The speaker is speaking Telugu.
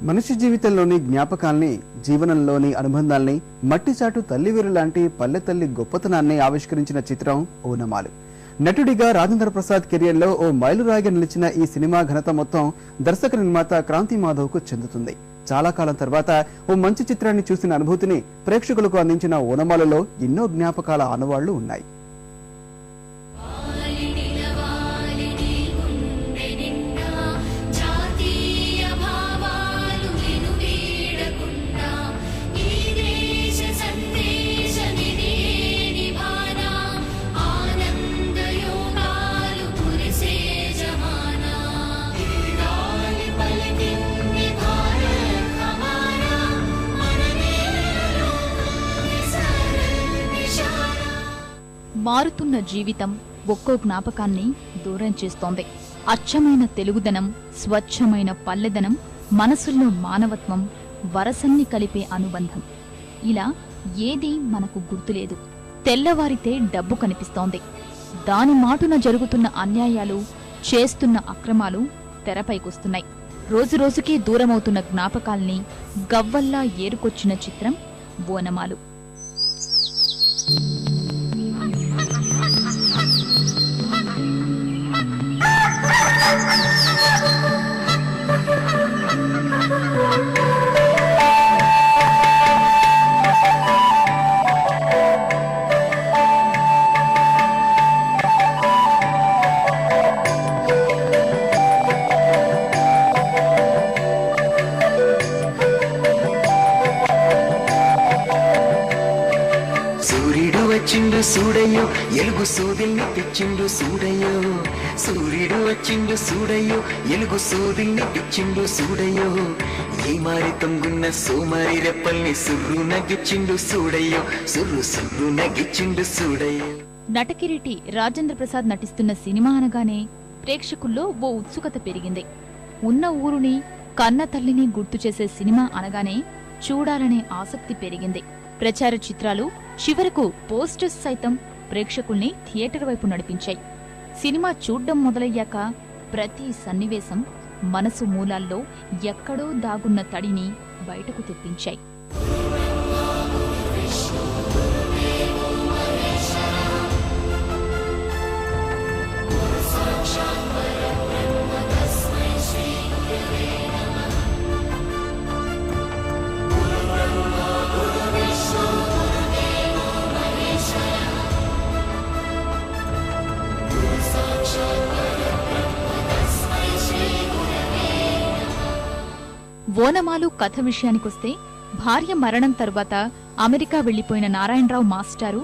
మనిషి జీవితంలోని జ్ఞాపకాల్ని, జీవనంలోని అనుబంధాల్ని, మట్టిచాటు తల్లివీరు లాంటి పల్లె తల్లి గొప్పతనాన్ని ఆవిష్కరించిన చిత్రం ఓనమాలు. నటుడిగా రాజేంద్ర ప్రసాద్ కెరియర్లో ఓ మైలురాయిగా నిలిచిన ఈ సినిమా ఘనత మొత్తం దర్శక నిర్మాత క్రాంతి మాధవ్కు చెందుతుంది. చాలా కాలం తర్వాత ఓ మంచి చిత్రాన్ని చూసిన అనుభూతిని ప్రేక్షకులకు అందించిన ఓనమాలలో ఎన్నో జ్ఞాపకాల ఆనవాళ్లు ఉన్నాయి. మారుతున్న జీవితం ఒక్కో జ్ఞాపకాన్ని దూరం చేస్తోంది. అచ్చమైన తెలుగుదనం, స్వచ్ఛమైన పల్లెదనం, మనసుల్లో మానవత్వం, వరసన్ని కలిపే అనుబంధం, ఇలా ఏదీ మనకు గుర్తులేదు. తెల్లవారితే డబ్బు కనిపిస్తోంది. దాని మాటున జరుగుతున్న అన్యాయాలు, చేస్తున్న అక్రమాలు తెరపైకొస్తున్నాయి. రోజురోజుకీ దూరమవుతున్న జ్ఞాపకాల్ని గవ్వల్లా ఏరుకొచ్చిన చిత్రం ఓనమాలు. సూర్యుడు వచ్చిండు సూడయ్యో, ఎలుగు సూదిల్ని తెచ్చిండు సూడయ్యో. సూర్యుడు వచ్చిండు సూడయ్యో, ఎలుగు సూదిల్ని తెచ్చిండు సూడయ్యో. ఏ మారి తొంగున్న సోమారి రెప్పల్ని సుర్రు నగిచ్చిండు సూడయ్యో, సుర్రు సుర్రు నగిచ్చిండు సూడయ్యో. నటకిరీటి రాజేంద్ర ప్రసాద్ నటిస్తున్న సినిమా అనగానే ప్రేక్షకుల్లో ఓ ఉత్సుకత పెరిగింది. ఉన్న ఊరుని, కన్న తల్లిని గుర్తు చేసే సినిమా అనగానే చూడాలనే ఆసక్తి పెరిగింది. ప్రచార చిత్రాలు, చివరకు పోస్టర్స్ సైతం ప్రేక్షకుల్ని థియేటర్ వైపు నడిపించాయి. సినిమా చూడ్డం మొదలయ్యాక ప్రతి సన్నివేశం మనసు మూలాల్లో ఎక్కడో దాగున్న తడిని బయటకు తెప్పించాయి. ఓనమాలు కథ విషయానికొస్తే, భార్య మరణం తరువాత అమెరికా వెళ్లిపోయిన నారాయణరావు మాస్టారు